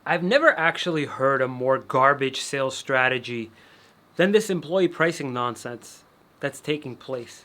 I've never actually heard a more garbage sales strategy than this employee pricing nonsense that's taking place.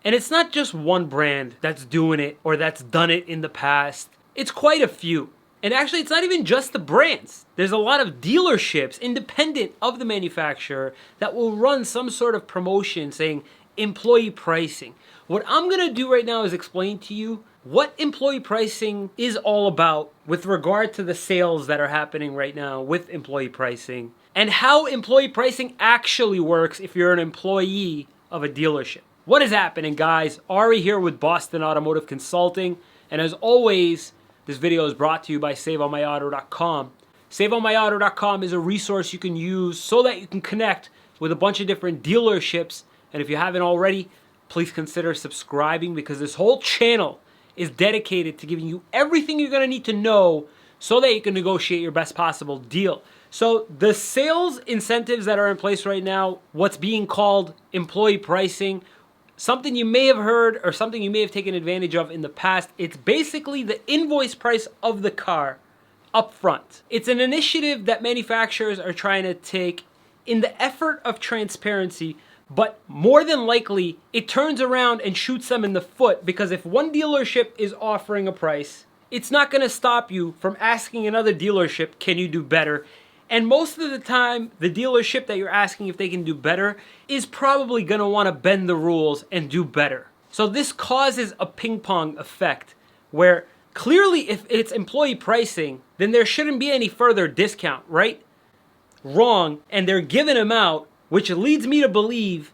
And it's not just one brand that's doing it or that's done it in the past. It's quite a few. And actually, it's not even just the brands. There's a lot of dealerships, independent of the manufacturer, that will run some sort of promotion saying employee pricing. What I'm going to do right now is explain to you what employee pricing is all about with regard to the sales that are happening right now with employee pricing, and how employee pricing actually works if you're an employee of a dealership. What is happening, guys? Ari here with Boston Automotive Consulting, and as always, this video is brought to you by SaveOnMyAuto.com. SaveOnMyAuto.com is a resource you can use so that you can connect with a bunch of different dealerships, and if you haven't already, please consider subscribing, because this whole channel is dedicated to giving you everything you're going to need to know so that you can negotiate your best possible deal. So the sales incentives that are in place right now, what's being called employee pricing, something you may have heard or something you may have taken advantage of in the past, it's basically the invoice price of the car up front. It's an initiative that manufacturers are trying to take in the effort of transparency, but more than likely, it turns around and shoots them in the foot, because if one dealership is offering a price, it's not going to stop you from asking another dealership, can you do better? And most of the time, the dealership that you're asking if they can do better is probably going to want to bend the rules and do better. So this causes a ping pong effect where clearly if it's employee pricing, then there shouldn't be any further discount, right? Wrong. And they're giving them out, which leads me to believe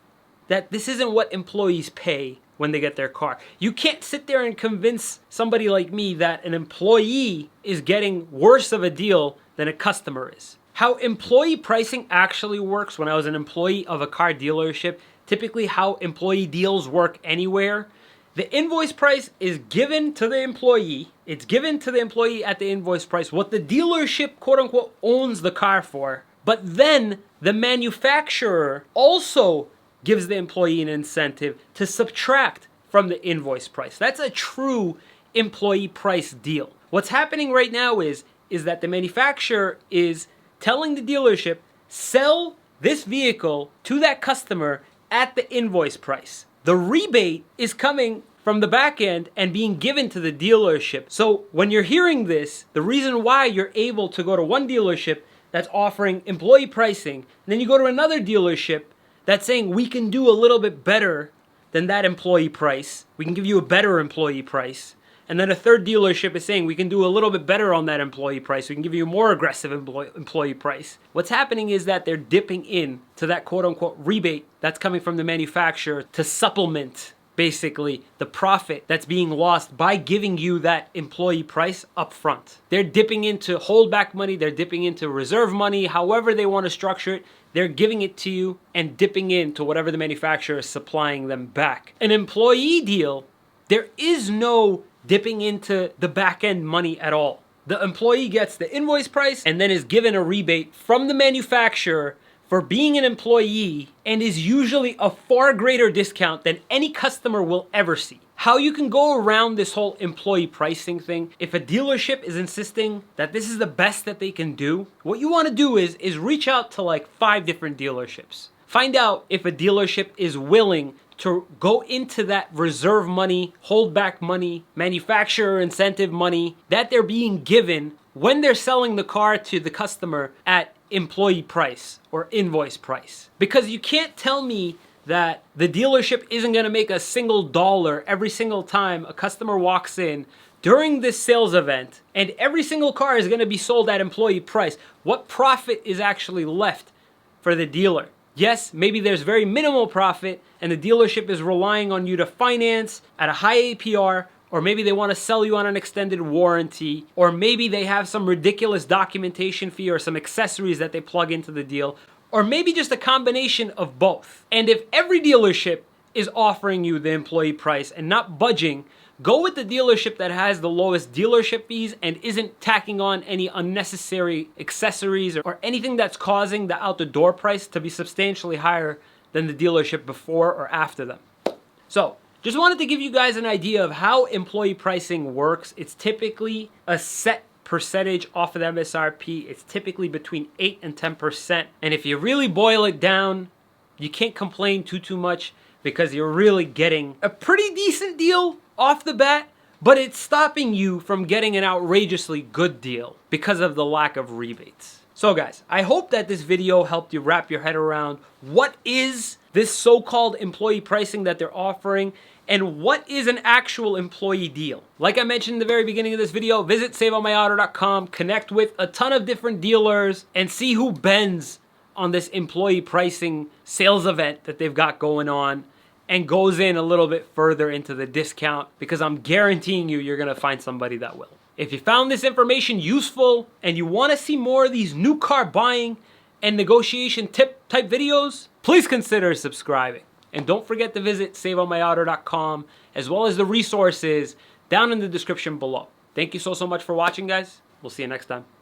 that this isn't what employees pay when they get their car. You can't sit there and convince somebody like me that an employee is getting worse of a deal than a customer is. How employee pricing actually works when I was an employee of a car dealership, typically how employee deals work anywhere, the invoice price is given to the employee. It's given to the employee at the invoice price, what the dealership, quote unquote, owns the car for. But then the manufacturer also gives the employee an incentive to subtract from the invoice price. That's a true employee price deal. What's happening right now is that the manufacturer is telling the dealership, sell this vehicle to that customer at the invoice price. The rebate is coming from the back end and being given to the dealership. So when you're hearing this, the reason why you're able to go to one dealership that's offering employee pricing, and then you go to another dealership that's saying we can do a little bit better than that employee price, we can give you a better employee price, and then a third dealership is saying we can do a little bit better on that employee price, we can give you a more aggressive employee price. What's happening is that they're dipping in to that quote-unquote rebate that's coming from the manufacturer to supplement basically the profit that's being lost by giving you that employee price up front. They're dipping into holdback money, they're dipping into reserve money, however they want to structure it, they're giving it to you and dipping into whatever the manufacturer is supplying them back. An employee deal, there is no dipping into the back end money at all. The employee gets the invoice price and then is given a rebate from the manufacturer for being an employee, and is usually a far greater discount than any customer will ever see. How you can go around this whole employee pricing thing, if a dealership is insisting that this is the best that they can do, what you want to do is reach out to like 5 different dealerships. Find out if a dealership is willing to go into that reserve money, holdback money, manufacturer incentive money that they're being given when they're selling the car to the customer at employee price or invoice price. Because you can't tell me that the dealership isn't going to make a single dollar every single time a customer walks in during this sales event, and every single car is going to be sold at employee price. What profit is actually left for the dealer? Yes, maybe there's very minimal profit and the dealership is relying on you to finance at a high APR, or maybe they want to sell you on an extended warranty, or maybe they have some ridiculous documentation fee or some accessories that they plug into the deal, or maybe just a combination of both. And if every dealership is offering you the employee price and not budging, go with the dealership that has the lowest dealership fees and isn't tacking on any unnecessary accessories or anything that's causing the out-the-door price to be substantially higher than the dealership before or after them. So, just wanted to give you guys an idea of how employee pricing works. It's typically a set percentage off of the MSRP. It's typically between 8 and 10%. And if you really boil it down, you can't complain too much because you're really getting a pretty decent deal off the bat, but it's stopping you from getting an outrageously good deal because of the lack of rebates. So guys, I hope that this video helped you wrap your head around what is this so-called employee pricing that they're offering and what is an actual employee deal. Like I mentioned in the very beginning of this video, visit saveonmyauto.com, connect with a ton of different dealers and see who bends on this employee pricing sales event that they've got going on and goes in a little bit further into the discount, because I'm guaranteeing you're gonna find somebody that will. If you found this information useful and you wanna see more of these new car buying and negotiation tip type videos, please consider subscribing. And don't forget to visit saveonmyauto.com as well as the resources down in the description below. Thank you so much for watching, guys. We'll see you next time.